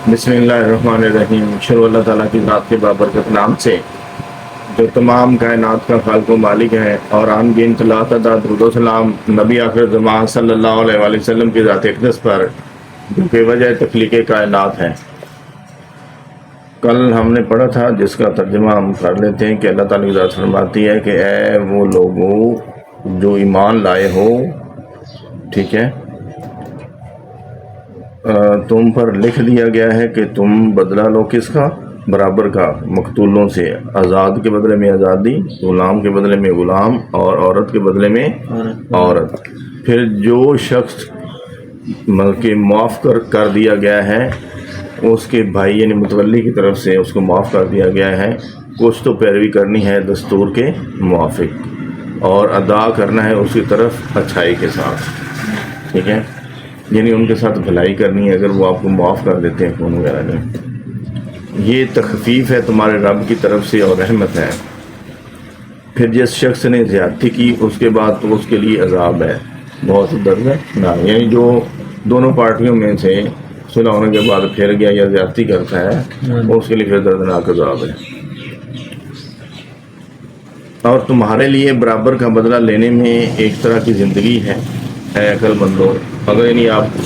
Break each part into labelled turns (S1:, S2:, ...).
S1: بسم اللہ الرحمن الرحیم، شروع اللہ تعالیٰ کی ذات کے بابرکت نام سے جو تمام کائنات کا خالق و مالک ہے، اور عام گن لا تعداد درود و سلام نبی آخر زمان صلی اللہ علیہ وآلہ وسلم کی ذات اقدس پر جو کہ وجہ تخلیق کائنات ہے۔ کل ہم نے پڑھا تھا، جس کا ترجمہ ہم کر لیتے ہیں، کہ اللہ تعالیٰ کی ذات فرماتی ہے کہ اے وہ لوگوں جو ایمان لائے ہو، ٹھیک ہے، تم پر لکھ دیا گیا ہے کہ تم بدلہ لو کس کا؟ برابر کا، مقتولوں سے، آزاد کے بدلے میں آزادی، غلام کے بدلے میں غلام، اور عورت کے بدلے میں عورت۔ پھر جو شخص کہ معاف کر دیا گیا ہے، اس کے بھائی یعنی متولی کی طرف سے اس کو معاف کر دیا گیا ہے، کچھ تو پیروی کرنی ہے دستور کے موافق، اور ادا کرنا ہے اس کی طرف اچھائی کے ساتھ، ٹھیک ہے، یعنی ان کے ساتھ بھلائی کرنی ہے اگر وہ آپ کو معاف کر دیتے ہیں خون وغیرہ میں۔ یہ تخفیف ہے تمہارے رب کی طرف سے اور رحمت ہے۔ پھر جس شخص نے زیادتی کی اس کے بعد تو اس کے لیے عذاب ہے، بہت دردناک، یعنی جو دونوں پارٹیوں میں سے صلح ہونے کے بعد پھر گیا یا زیادتی کرتا ہے اس کے لیے پھر دردناک عذاب ہے۔ اور تمہارے لیے برابر کا بدلہ لینے میں ایک طرح کی زندگی ہے، اے عقل مندو۔ اگر یعنی آپ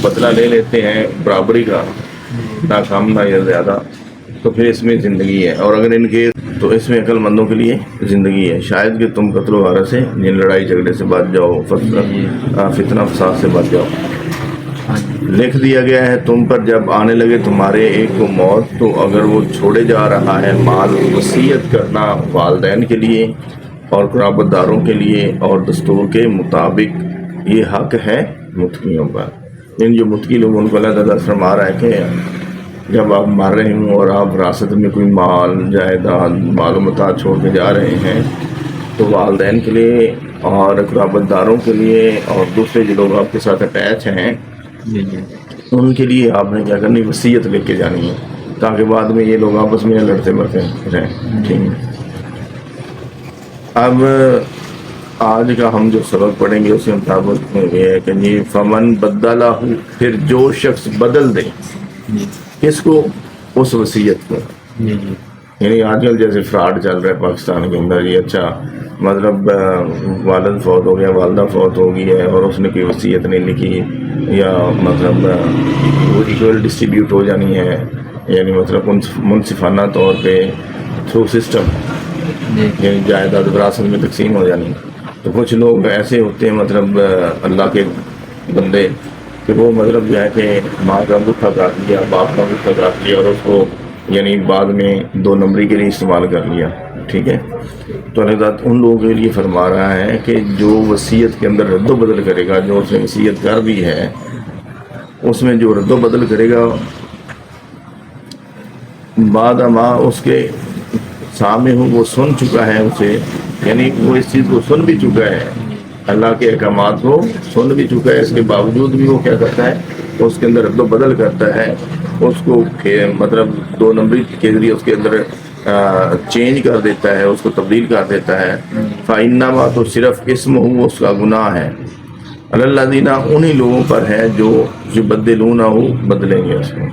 S1: بدلہ لے لیتے ہیں برابری کا، نہ کم نہ یا زیادہ، تو پھر اس میں زندگی ہے، اور اگر ان کے تو اس میں عقل مندوں کے لیے زندگی ہے۔ شاید کہ تم قتل و غارت سے، یعنی لڑائی جھگڑے سے بچ جاؤ، فتنہ فساد سے بچ جاؤ۔ لکھ دیا گیا ہے تم پر جب آنے لگے تمہارے ایک کو موت، تو اگر وہ چھوڑے جا رہا ہے مال، وصیت کرنا والدین کے لیے اور قرابت داروں کے لیے اور دستور کے مطابق، یہ حق ہے متقیوں پر۔ ان جو متقی لوگ ان کو اللہ تعالیٰ فرما رہا ہے کہ جب آپ مر رہے ہوں اور آپ وراثت میں کوئی مال جائیداد مال و متاع چھوڑ کے جا رہے ہیں، تو والدین کے لیے اور قرابت داروں کے لیے اور دوسرے جو لوگ آپ کے ساتھ اٹیچ ہیں ان کے لیے آپ نے کیا کرنی؟ وصیت لے کے جانی ہے، تاکہ بعد میں یہ لوگ آپس میں لڑتے مرتے رہیں، ٹھیک ہے۔ اب آج کا ہم جو سبق پڑھیں گے اس کے مطابق یہ ہے کہ جی فمن بدلہ، پھر جو شخص بدل دے، کس کو؟ اس وصیت کو۔ یعنی آج کل جیسے فراڈ چل رہا ہے پاکستان کے اندر، یہ اچھا مطلب والد فوت ہو گیا، والدہ فوت ہو گئی ہے اور اس نے کوئی وصیت نہیں لکھی، یا مطلب وہ ایکول ڈسٹریبیوٹ ہو جانی ہے، یعنی مطلب منصفانہ طور پہ تھرو سسٹم، یعنی جائیداد وراثت میں تقسیم ہو جانی۔ تو کچھ لوگ ایسے ہوتے ہیں مطلب اللہ کے بندے کہ وہ مطلب جو ہے کہ ماں کا انگوٹھا کاٹ لیا، باپ کا انگوٹھا کاٹ لیا، اور اس کو یعنی بعد میں 2 نمبری کے لیے استعمال کر لیا، ٹھیک ہے۔ تو اللہ تعالیٰ ان لوگوں کے لیے فرما رہا ہے کہ جو وصیت کے اندر رد و بدل کرے گا، جو اس نے وصیت کر دی ہے اس میں جو رد و بدل کرے گا، بعد ماں اس کے سامنے ہوں وہ سن چکا ہے اسے، یعنی وہ اس چیز کو سن بھی چکا ہے، اللہ کے احکامات کو سن بھی چکا ہے، اس کے باوجود بھی وہ کیا کرتا ہے؟ اس کے اندر رد و بدل کرتا ہے، اس کو مطلب 2 نمبری کے ذریعے اس کے اندر چینج کر دیتا ہے، اس کو تبدیل کر دیتا ہے۔ فَإِنَّمَا، تو صرف اسم ہو اس کا گناہ ہے، الَّذِينَ، انہی لوگوں پر ہے جو بدلونہ، بدلیں گے اس کو،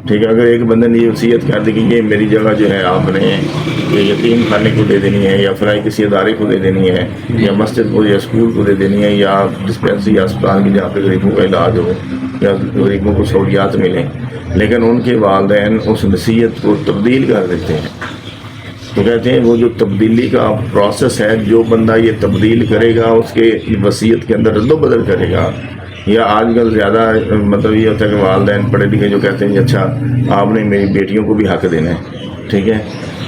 S1: ٹھیک ہے۔ اگر ایک بندے نے یہ وصیت کر دی کہ یہ میری جگہ جو ہے آپ نے یہ یتیم خانے کو دے دینی ہے، یا فلاں کسی ادارے کو دے دینی ہے، یا مسجد کو یا اسکول کو دے دینی ہے، یا ڈسپینسری یا اسپتال کی جہاں پہ غریبوں کا علاج ہو یا غریبوں کو سہولیات ملیں، لیکن ان کے والدین اس وصیت کو تبدیل کر دیتے ہیں، تو کہتے ہیں وہ جو تبدیلی کا پروسیس ہے، جو بندہ یہ تبدیل کرے گا، اس کے وصیت کے اندر رد و بدل کرے گا، یا آج کل زیادہ مطلب یہ ہوتا ہے کہ والدین پڑھے لکھے جو کہتے ہیں کہ اچھا آپ نے میری بیٹیوں کو بھی حق دینا ہے، ٹھیک ہے،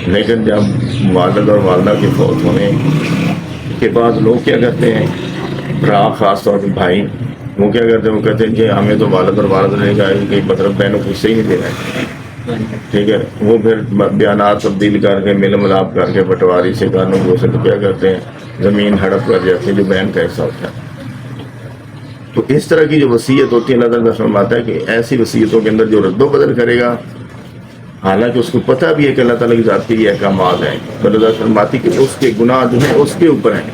S1: لیکن جب والد اور والدہ کے فوت ہونے کے بعد لوگ کیا کرتے ہیں، برا خاص طور پہ بھائی، وہ کیا کرتے ہیں؟ وہ کہتے ہیں کہ ہمیں تو والد اور والد نے کہا کہ مطلب بہنوں کو حصہ ہی نہیں دینا ہے، ٹھیک ہے۔ وہ پھر بیانات تبدیل کر کے مل ملاپ کر کے پٹواری سے گانوں کو سے کیا کرتے ہیں؟ زمین ہڑپ کر جاتے ہیں جو بہن کا حصہ ہوتا ہے۔ تو اس طرح کی جو وصیت ہوتی ہے، اللہ تعالیٰ فرماتا ہے کہ ایسی وصیتوں کے اندر جو رد و بدل کرے گا، حالانکہ اس کو پتہ بھی ہے کہ اللہ تعالیٰ کی ذات کے یہ احکامات ہیں، تو اللہ تعالیٰ فرماتی کہ اس کے گناہ جو ہیں اس کے اوپر ہیں،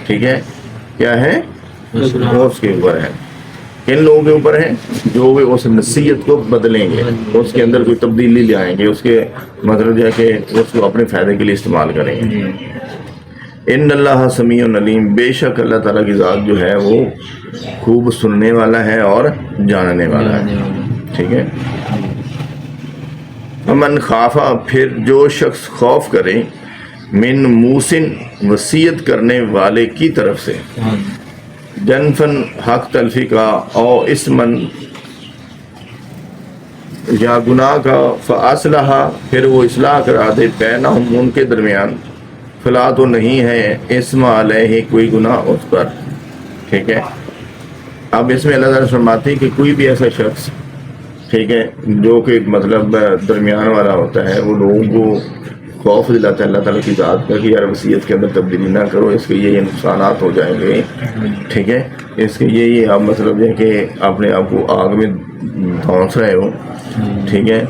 S1: ٹھیک ہے، کیا ہے؟ وہ اس کے اوپر ہے۔ کن لوگوں کے اوپر ہے؟ جو وہ اس نصیحت کو بدلیں گے، اس کے اندر کوئی تبدیلی لے آئیں گے، اس کے مطلب جو ہے کہ اس کو اپنے فائدے کے لیے استعمال کریں گے۔ ان اللہ سمیع علیم، بے شک اللہ تعالیٰ کی ذات جو ہے وہ خوب سننے والا ہے اور جاننے والا ہے، ٹھیک ہے۔ من خافا، پھر جو شخص خوف کرے، من موسن، وصیت کرنے والے کی طرف سے، جنفن، حق تلفی کا، او اسمن، یا گناہ کا، فاصلہ، پھر وہ اصلاح کرا دے، بینہم، ان کے درمیان، فلا، تو نہیں ہے، اسم علیہ، کوئی گناہ اس پر، ٹھیک ہے۔ اب اس میں اللہ تعالیٰ فرماتے ہیں کہ کوئی بھی ایسا شخص، ٹھیک ہے، جو کہ مطلب درمیان والا ہوتا ہے، وہ لوگوں کو خوف دلاتا ہے اللہ تعالیٰ کی ذات کا کہ یار وصیت کے اندر تبدیلی نہ کرو، اس کے یہ نقصانات ہو جائیں گے، ٹھیک ہے، اس کے یہ آپ مطلب ہے کہ اپنے آپ کو آگ میں دھونس رہے ہو، ٹھیک ہے۔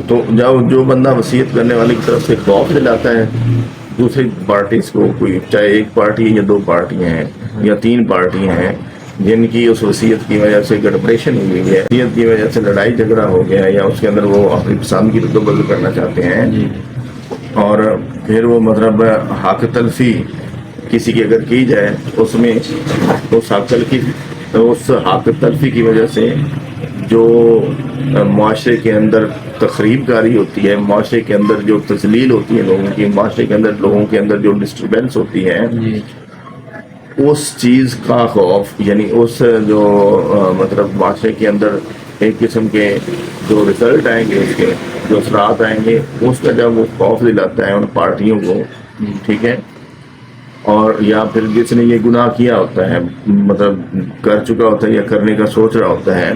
S1: تو جب جو بندہ وصیت کرنے والے کی طرف سے خوف دلاتا ہے دوسری پارٹیز کو، کوئی چاہے ایک پارٹی یا دو پارٹیاں ہیں یا تین پارٹیاں ہیں جن کی اس وصیت کی وجہ سے گڑبڑیشن ہوئی ہے، وصیت کی وجہ سے لڑائی جھگڑا ہو گیا ہے، یا اس کے اندر وہ اپنی پسند کی رد و بدل کرنا چاہتے ہیں، اور پھر وہ مطلب حق تلفی کسی کی اگر کی جائے، اس میں اس حق تلفی کی وجہ سے جو معاشرے کے اندر تخریب کاری ہوتی ہے، معاشرے کے اندر جو تذلیل ہوتی ہے لوگوں کی، معاشرے کے اندر لوگوں کے اندر جو ڈسٹربینس ہوتی ہے، اس چیز کا خوف، یعنی اس جو مطلب معاشرے کے اندر ایک قسم کے جو رزلٹ آئیں گے، اس کے جو اثرات آئیں گے، اس کا جب وہ خوف دلاتا ہے ان پارٹیوں کو، ٹھیک ہے، اور یا پھر جس نے یہ گناہ کیا ہوتا ہے، مطلب کر چکا ہوتا ہے یا کرنے کا سوچ رہا ہوتا ہے،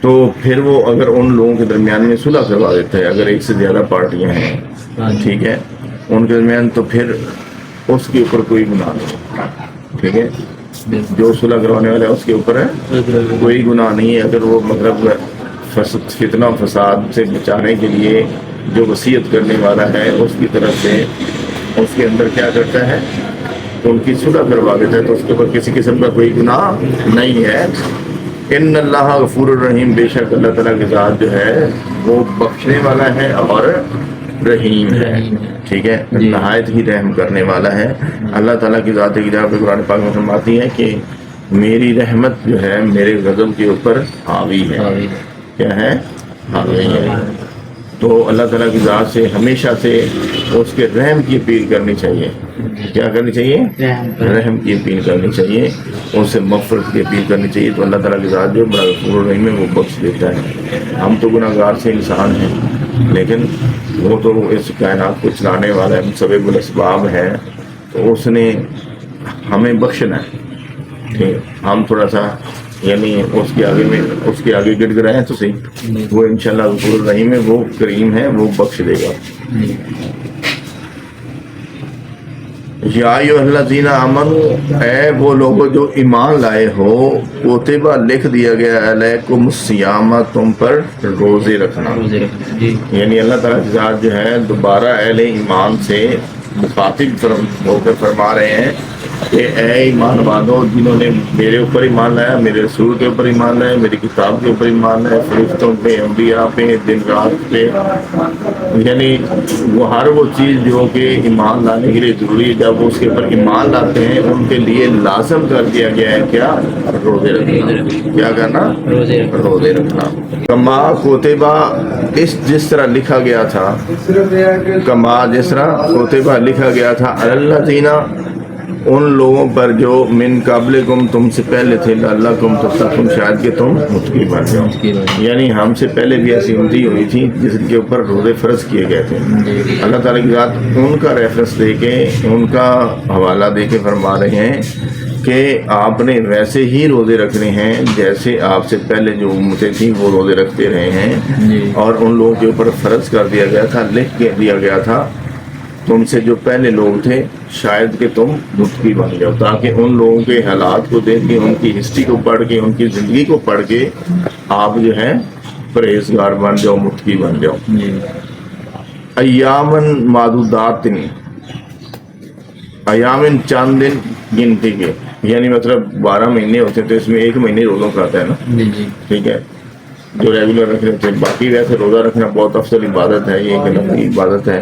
S1: تو پھر وہ اگر ان لوگوں کے درمیان میں صلح کروا دیتا ہے، اگر ایک سے زیادہ پارٹیاں ہیں، ٹھیک ہے، ان کے درمیان، تو پھر اس کے اوپر کوئی گناہ نہیں، ٹھیک ہے، جو صلح کروانے والا ہے اس کے اوپر ہے کوئی گناہ نہیں ہے۔ اگر وہ مطلب فتنہ و فساد سے بچانے کے لیے جو وصیت کرنے والا ہے اس کی طرف سے اس کے اندر کیا کرتا ہے، ان کی صلح کروا دیتا ہے، تو اس کے اوپر کسی قسم کا کوئی گناہ نہیں ہے۔ ان اللہ غفور الرحیم، بے شک اللہ تعالیٰ کی ذات جو ہے وہ بخشنے والا ہے اور رحیم ہے، ٹھیک ہے، نہایت ہی رحم کرنے والا ہے۔ اللہ تعالیٰ کی ذات کی جگہ پہ قرآن پاک میں فرماتی ہے کہ میری رحمت جو ہے میرے غضب کے اوپر حاوی ہے، کیا ہے، حاوی ہے۔ تو اللہ تعالیٰ کی ذات سے ہمیشہ سے اس کے رحم کی اپیل کرنی چاہیے، کیا کرنی چاہیے، رحم کی اپیل کرنی چاہیے، اس سے مغفرت کی اپیل کرنی چاہیے۔ تو اللہ تعالیٰ کی ذات جو بڑا غفور الرحیم ہے، وہ بخش دیتا ہے۔ ہم تو گناہ گار سے انسان ہیں، لیکن وہ تو اس کائنات کو چلانے والا ہے، مسبب الاسباب ہے، تو اس نے ہمیں بخشنا ہے، ٹھیک، ہم تھوڑا سا یعنی اس کے آگے گڑ گڑائیں تو صحیح، وہ انشاءاللہ غفور الرحیم ہے، وہ کریم ہے، وہ بخش دے گا۔ یا ایھا الذین آمنوا، اے وہ لوگ جو ایمان لائے ہو، کتبہ لکھ دیا گیا علیکم الصیام، تم پر روزے رکھنا، یعنی اللہ تعالیٰ کی ذات جو ہے دوبارہ اہل ایمان سے مخاطب ہو کر فرما رہے ہیں کہ اے ایمان والو، جنہوں نے میرے اوپر ایمان لایا، میرے رسول کے اوپر ایمان لایا، میری کتاب کے اوپر ایمان لایا، فرشتوں پہ، انبیاء پہ، دن رات پہ، یعنی وہ ہر وہ چیز جو کہ ایمان لانے کے لیے ضروری ہے، جب وہ اس کے اوپر ایمان لاتے ہیں ان کے لیے لازم کر دیا گیا ہے کیا، روزے رکھنا۔ کیا کرنا، روزے رکھنا۔ کما کوتبہ، جس طرح لکھا گیا تھا، کما جس طرح کوتبہ لکھا گیا تھا، الذین، ان لوگوں پر جو من قبلکم، تم سے پہلے تھے، لعلکم تتقون، شاید کہ تم متقی بن جاؤ، یعنی ہم سے پہلے بھی ایسی امتی ہوئی تھی جس کے اوپر روزے فرض کیے گئے تھے۔ اللہ تعالیٰ کی ذات ان کا ریفرنس دے کے، ان کا حوالہ دے کے فرما رہے ہیں کہ آپ نے ویسے ہی روزے رکھنے ہیں جیسے آپ سے پہلے جو امتیں تھیں وہ روزے رکھتے رہے ہیں، اور ان لوگوں کے اوپر فرض کر دیا گیا تھا، لکھ کے دیا گیا تھا تم سے جو پہلے لوگ تھے، شاید کہ تم متقی بن جاؤ، تاکہ ان لوگوں کے حالات کو دیکھ کے، ان کی ہسٹری کو پڑھ کے، ان کی زندگی کو پڑھ کے آپ جو ہے پرہیزگار بن جاؤ، متقی بن جاؤ۔ ایامن معدودات، ایامن چند دن گنتی کے، یعنی مطلب 12 مہینے ہوتے ہیں تو اس میں 1 مہینے روزوں کا آتا ہے نا.
S2: جی جی
S1: ٹھیک ہے, جو ریگولر رکھ لیتے ہیں. باقی ویسے روزہ رکھنا بہت افضل عبادت ہے, یہ ایک نفلی عبادت ہے.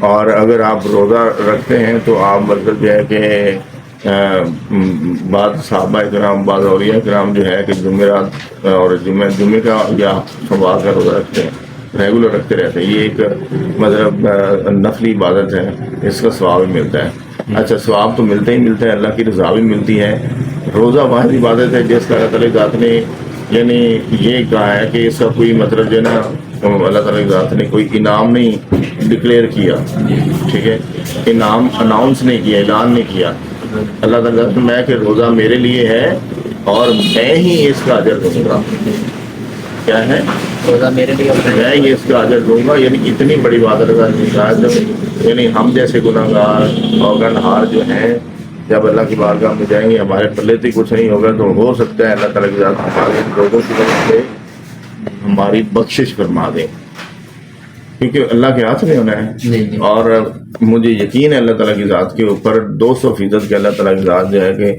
S1: اور اگر آپ روزہ رکھتے ہیں تو آپ مطلب جو ہے کہ بعض صحابہ کرام, بعض اولیاء کرام جو ہے کہ جمعرات اور جمعے کا یا سوموار کا روزہ رکھتے ہیں, ریگولر رکھتے رہتے ہیں. یہ ایک مطلب نفلی عبادت ہے, اس کا ثواب بھی ملتا ہے. اچھا, ثواب تو ملتا ہی ملتا ہے, اللہ کی رضا بھی ملتی ہے. روزہ واحد عبادت ہے جس کا اللہ تعالیٰ ذات نے یعنی یہ کہا ہے کہ اس کا کوئی مطلب جو ہے نا اللہ تعالیٰ کی ذات نے کوئی انعام نہیں ڈکلیئر کیا. ٹھیک ہے, انعام اناؤنس نہیں کیا, اعلان نہیں کیا. اللہ تعالیٰ نے میں کہ روزہ میرے لیے ہے اور میں ہی اس کا اجر دوں گا. کیا ہے,
S2: روزہ میرے لیے
S1: میں ہی اس کا اجر دوں گا. یعنی اتنی بڑی بات ہے. یعنی ہم جیسے گناہ گار اور گنہار جو ہیں جب اللہ کی بارگاہ میں جائیں گے ہمارے پلے سے کچھ نہیں ہوگا تو ہو سکتا ہے اللہ تعالیٰ کی ذات ہمارے لوگوں کی وجہ سے ہماری بخشش فرما دیں, کیونکہ اللہ کے ہاتھ میں ہونا ہے. اور مجھے یقین ہے اللہ تعالیٰ کی ذات کے اوپر 200% کہ اللہ تعالیٰ کی ذات جو ہے کہ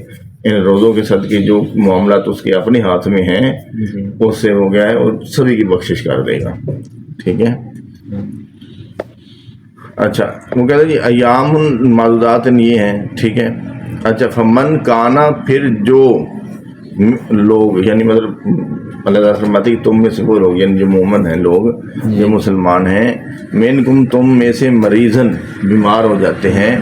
S1: ان روزوں کے صدقے جو معاملات اس کے اپنے ہاتھ میں ہیں اس سے ہو گیا ہے, اور سبھی کی بخشش کر دے گا. ٹھیک ہے. اچھا, وہ کہتے ہیں جی ایام معدودات یہ ہیں. ٹھیک ہے. اچھا, فمن کانا, پھر جو لوگ یعنی مطلب اللہ تعالیٰ فرماتی کہ تم میں سے وہ لوگ یعنی جو مومن ہیں, لوگ جو مسلمان ہیں, منکم تم میں سے مریضن بیمار ہو جاتے ہیں,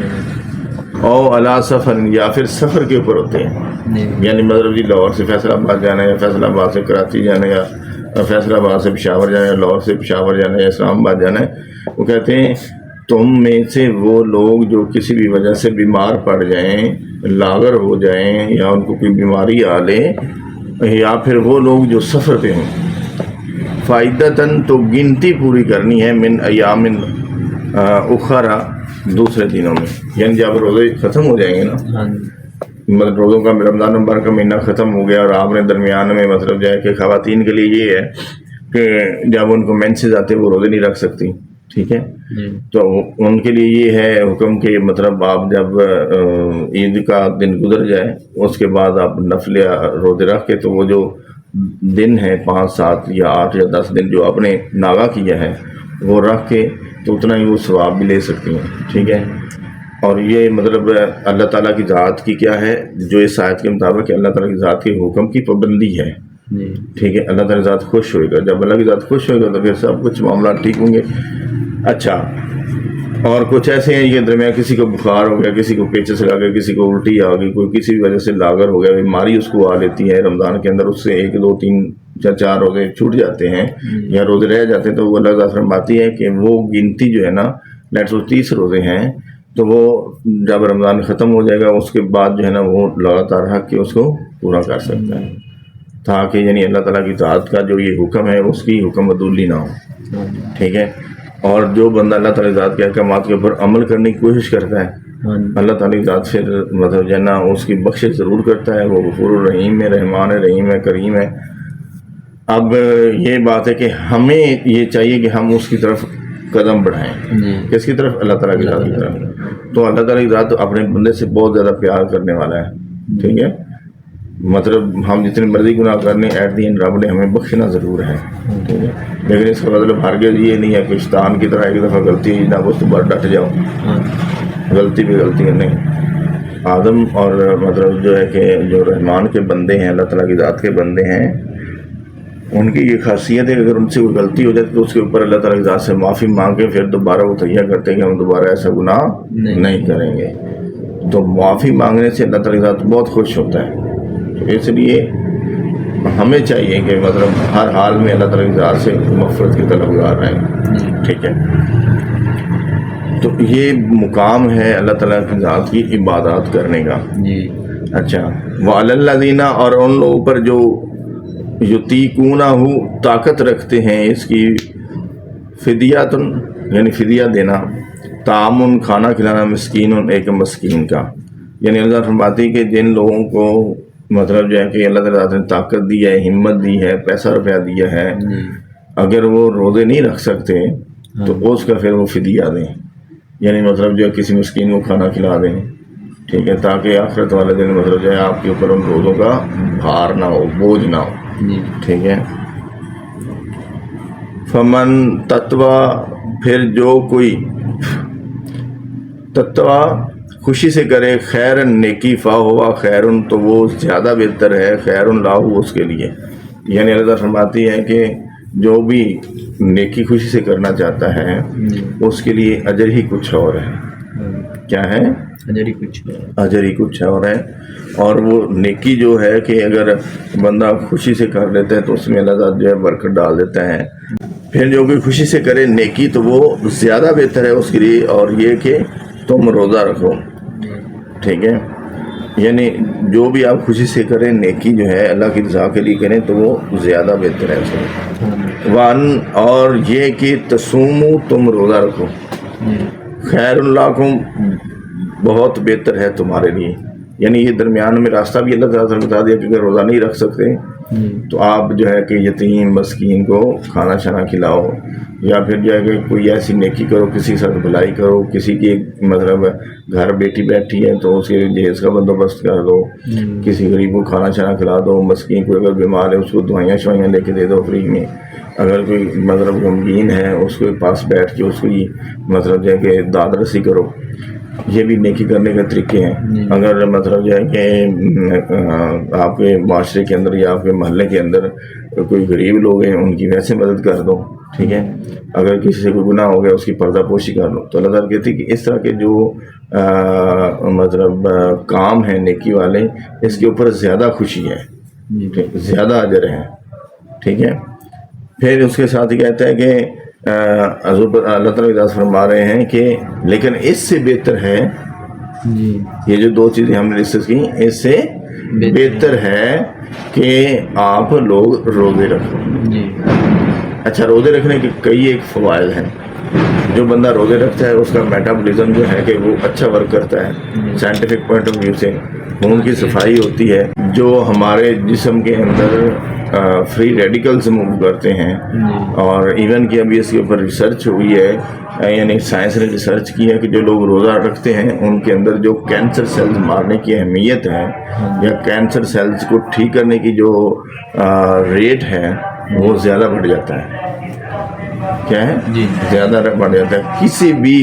S1: او علی سفر یا پھر سفر کے اوپر ہوتے ہیں. یعنی مطلب جی لاہور سے فیصل آباد جانا ہے, یا فیصل آباد سے کراچی جانا ہے, یا فیصل آباد سے پشاور جانا ہے, یا لاہور سے پشاور جانا ہے, یا اسلام آباد جانا ہے. وہ کہتے ہیں تم میں سے وہ لوگ جو کسی بھی وجہ سے بیمار پڑ جائیں, لاغر ہو جائیں, یا ان کو کوئی بیماری آ لے, یا پھر وہ لوگ جو سفر پہ ہوں, فائدتاً تو گنتی پوری کرنی ہے, من ایام اخرى دوسرے دنوں میں. یعنی جب روزے ختم ہو جائیں گے نا, مطلب روزوں کا رمضان نمبر کا مہینہ ختم ہو گیا اور آپ نے درمیان میں مطلب جو ہے کہ خواتین کے لیے یہ ہے کہ جب ان کو مینسز آتے وہ روزے نہیں رکھ سکتی. ٹھیک ہے. تو ان کے لیے یہ ہے حکم کہ مطلب آپ جب عید کا دن گزر جائے اس کے بعد آپ نفل روزے رکھ کے, تو وہ جو دن ہے 5 7 یا 8 یا 10 دن جو آپ نے ناغا کیا ہے وہ رکھ کے تو اتنا ہی وہ ثواب بھی لے سکتی ہیں. ٹھیک ہے. اور یہ مطلب اللہ تعالیٰ کی ذات کی کیا ہے, جو اس آیت کے مطابق اللہ تعالیٰ کی ذات کے حکم کی پابندی ہے. ٹھیک ہے. اللہ تعالیٰ کی ذات خوش ہوئے گا, جب اللہ کی ذات خوش ہوئے گا تو پھر سب کچھ معاملات ٹھیک ہوں گے. اچھا, اور کچھ ایسے ہیں یہ درمیان کسی کو بخار ہو گیا, کسی کو پیچس لگا گیا, کسی کو الٹی آ گئی, کوئی کسی بھی وجہ سے لاغر ہو گیا, بیماری اس کو آ لیتی ہے رمضان کے اندر, اس سے 1 2 3 یا 4 روزے چھوٹ جاتے ہیں یا روزے رہ جاتے ہیں, تو وہ اللہ تعالیٰ فرماتی ہے کہ وہ گنتی جو ہے نا, لیٹس 30 روزے ہیں, تو وہ جب رمضان ختم ہو جائے گا اس کے بعد جو ہے نا وہ لگاتار رکھ کے اس کو پورا کر سکتا ہے, تاکہ یعنی اللہ تعالیٰ کی ذات کا جو یہ حکم ہے اس کی حکم عدولی نہ ہو. ٹھیک ہے. اور جو بندہ اللہ تعالیٰ کی ذات کے احکامات کے اوپر عمل کرنے کی کوشش کرتا ہے, اللہ تعالیٰ کی ذات پھر مطلب جو ہے نا اس کی بخشش ضرور کرتا ہے. وہ غفور الرحیم ہے, رحمان رحیم ہے, کریم ہے. اب یہ بات ہے کہ ہمیں یہ چاہیے کہ ہم اس کی طرف قدم بڑھائیں. کس کی طرف؟ اللہ تعالیٰ کی ذات کی طرف. تو اللہ تعالیٰ کی ذات اپنے بندے سے بہت زیادہ پیار کرنے والا ہے. ٹھیک ہے. مطلب ہم جتنے مرضی گناہ کرنے ایٹ دی اینڈ رب نے ہمیں بخشنا ضرور ہے. ٹھیک ہے. لیکن اس کا مطلب ہرگز یہ نہیں ہے کہ شیطان کی طرح ایک دفعہ غلطی ہے نہ اس پر ڈٹ جاؤ. غلطی بھی غلطی ہے نہیں. آدم اور مطلب جو ہے کہ جو رحمان کے بندے ہیں, اللہ تعالیٰ کی ذات کے بندے ہیں, ان کی یہ خاصیت ہے کہ اگر ان سے کوئی غلطی ہو جائے تو اس کے اوپر اللہ تعالیٰ کی ذات سے معافی مانگ کے پھر دوبارہ وہ تیار کرتے ہیں کہ ہم دوبارہ ایسا گناہ نہیں کریں گے. تو معافی مانگنے سے اللہ تعالیٰ کی ذات بہت خوش ہوتا ہے. تو اس لیے ہمیں چاہیے کہ مطلب ہر حال میں اللہ تعالیٰ کی ذات سے مغفرت کی طلبگار رہیں. ٹھیک ہے. تو یہ مقام ہے اللہ تعالیٰ کی ذات کی عبادات کرنے کا. اچھا, وعلی الذین, اور ان لوگوں پر جو یطیقونہ طاقت رکھتے ہیں اس کی, فدیۃ یعنی فدیہ دینا, طعام کھانا کھلانا, مسکین ایک مسکین کا. یعنی اللہ فرماتی کہ جن لوگوں کو مطلب جو ہے کہ اللہ تعالیٰ نے طاقت دی ہے, ہمت دی ہے, پیسہ روپیہ دیا ہے, اگر وہ روزے نہیں رکھ سکتے تو اس کا پھر وہ فدیہ دیں. یعنی مطلب جو ہے کسی مسکین کو کھانا کھلا دیں, ٹھیک ہے، تاکہ آخرت والے دن مطلب جو ہے آپ کے اوپر ان روزوں کا بھار نہ ہو، بوجھ نہ ہو، ٹھیک ہے۔ فمن تتوا، پھر جو کوئی تتوا خوشی سے کرے، خیرن نیکی، فا ہوا خیرن، تو وہ زیادہ بہتر ہے، خیرن لاہو اس کے لیے، یعنی اللہ تعالیٰ فرماتی ہے کہ جو بھی نیکی خوشی سے کرنا چاہتا ہے اس کے لیے اجر ہی کچھ اور ہے۔ کیا ہے؟ اجر ہی کچھ اور ہے۔ اور وہ نیکی جو ہے کہ اگر بندہ خوشی سے کر لیتا ہے تو اس میں اللہ تعالیٰ جو ہے برکت ڈال دیتا ہے۔ پھر جو کوئی خوشی سے کرے نیکی تو وہ زیادہ بہتر ہے اس کے لیے، اور یہ کہ تم روزہ رکھو، ٹھیک ہے، یعنی جو بھی آپ خوشی سے کریں نیکی جو ہے اللہ کی رضا کے لیے کریں تو وہ زیادہ بہتر ہے اس میں۔ وان، اور یہ کہ تصومو، تم روزہ رکھو، خیر لکم، بہت بہتر ہے تمہارے لیے، یعنی یہ درمیان میں راستہ بھی اللہ تعالیٰ نے بتا دیا کہ اگر روزہ نہیں رکھ سکتے تو آپ جو ہے کہ یتیم مسکین کو کھانا شانا کھلاؤ، یا پھر جو ہے کہ کوئی ایسی نیکی کرو، کسی کے ساتھ بھلائی کرو، کسی کی مطلب گھر بیٹی بیٹھی ہے تو اس کے جہیز کا بندوبست کر دو، کسی غریب کو کھانا شانا کھلا دو، مسکین کو اگر بیمار ہے اس کو دوائیاں شوائیاں لے کے دے دو فری میں، اگر کوئی مطلب غمگین ہے اس کے پاس بیٹھ کے اس کی مطلب جو ہے کہ داد رسی کرو، یہ بھی نیکی کرنے کے طریقے ہیں۔ اگر مطلب جو ہے کہ آپ کے معاشرے کے اندر یا آپ کے محلے کے اندر کوئی غریب لوگ ہیں ان کی ویسے مدد کر دو، ٹھیک ہے، اگر کسی سے کوئی گناہ ہو گیا اس کی پردہ پوشی کر لو، تو اللہ تعالیٰ کہتی ہے کہ اس طرح کے جو مطلب کام ہیں نیکی والے، اس کے اوپر زیادہ خوشی ہے، زیادہ اجر ہے، ٹھیک ہے۔ پھر اس کے ساتھ ہی کہتا ہے کہ اللہ تعالیٰ فرما رہے ہیں کہ لیکن اس سے بہتر ہے، یہ جو دو چیزیں ہم نے ڈسکس کی، اس سے بہتر ہے کہ آپ لوگ روزے رکھو۔ اچھا، روزے رکھنے کے کئی ایک فوائد ہیں۔ جو بندہ روزے رکھتا ہے اس کا میٹابولزم جو ہے کہ وہ اچھا ورک کرتا ہے، سائنٹیفک پوائنٹ آف ویو سے خون کی صفائی ہوتی ہے، جو ہمارے جسم کے اندر فری ریڈیکلز موو کرتے ہیں، اور ایون کہ ابھی اس کے اوپر ریسرچ ہوئی ہے، یعنی سائنس نے ریسرچ کی ہے کہ جو لوگ روزہ رکھتے ہیں ان کے اندر جو کینسر سیلز مارنے کی اہمیت ہے یا کینسر سیلز کو ٹھیک کرنے کی جو ریٹ ہے وہ زیادہ بڑھ جاتا ہے۔ کیا ہے؟ زیادہ بڑھ جاتا ہے، کسی بھی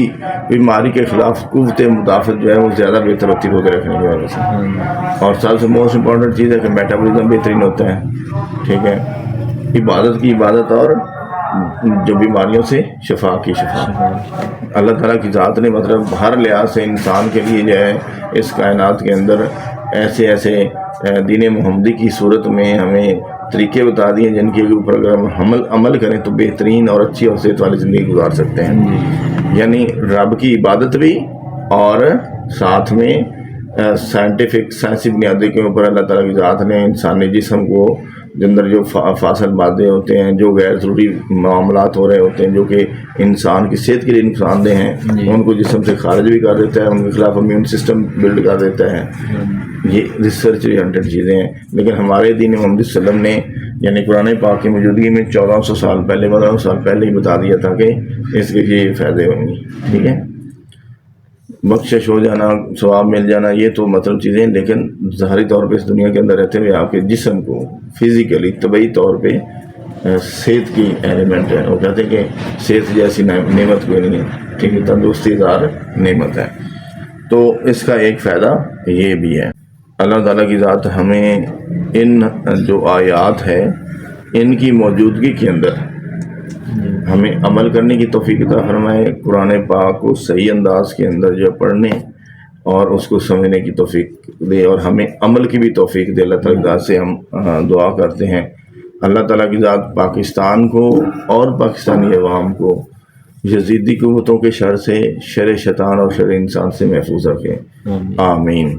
S1: بیماری کے خلاف قوت مدافعت جو ہے وہ زیادہ بہتر ہوتی ہے روزے رکھنے کی وجہ سے۔ اور سب سے موسٹ امپورٹنٹ چیز ہے کہ میٹابولزم بہترین ہوتا ہے، ٹھیک ہے، عبادت کی عبادت اور جو بیماریوں سے شفا کی شفا۔ اللہ تعالیٰ کی ذات نے مطلب ہر لحاظ سے انسان کے لیے جو ہے اس کائنات کے اندر ایسے ایسے دین محمدی کی صورت میں ہمیں طریقے بتا دیے جن کے اوپر اگر ہم عمل کریں تو بہترین اور اچھی اور صحت والی زندگی گزار سکتے ہیں، یعنی رب کی عبادت بھی اور ساتھ میں سائنٹیفک سائنسی بنیادی کے اوپر اللہ تعالیٰ کی ذات نے انسانی جسم کو کے اندر جو فاصل مادے ہوتے ہیں، جو غیر ضروری معاملات ہو رہے ہوتے ہیں جو کہ انسان کی صحت کے لیے نقصان دہ ہیں، ان کو جسم سے خارج بھی کر دیتا ہے، ان کے خلاف امیون سسٹم بلڈ کر دیتا ہے۔ یہ ریسرچ ریلیٹڈ چیزیں ہیں، لیکن ہمارے دین محمد صلی اللہ علیہ وسلم نے یعنی قرآن پاک کی موجودگی میں 1400 سال پہلے 1500 سال پہلے ہی بتا دیا تھا کہ اس کے یہ فائدے ہوں گے، ٹھیک ہے، بخشش ہو جانا، ثواب مل جانا، یہ تو مطلب چیزیں، لیکن ظاہری طور پہ اس دنیا کے اندر رہتے ہوئے آپ کے جسم کو فزیکلی طبعی طور پہ صحت کی ایلیمنٹ ہے۔ وہ کہتے ہیں کہ صحت جیسی نعمت کوئی نہیں ہے، ٹھیک ہے، تندرستی ہزار نعمت ہے۔ تو اس کا ایک فائدہ یہ بھی ہے۔ اللہ تعالیٰ کی ذات ہمیں ان جو آیات ہے ان کی موجودگی کے اندر ہمیں عمل کرنے کی توفیق عطا فرمائے، قرآن پاک کو صحیح انداز کے اندر جو پڑھنے اور اس کو سمجھنے کی توفیق دے، اور ہمیں عمل کی بھی توفیق دے۔ اللہ تعالیٰ کی ذات سے ہم دعا کرتے ہیں اللہ تعالیٰ کی ذات پاکستان کو اور پاکستانی عوام کو یزیدی قوتوں کے شر سے، شر شیطان اور شر انسان سے محفوظ رکھے، آمین۔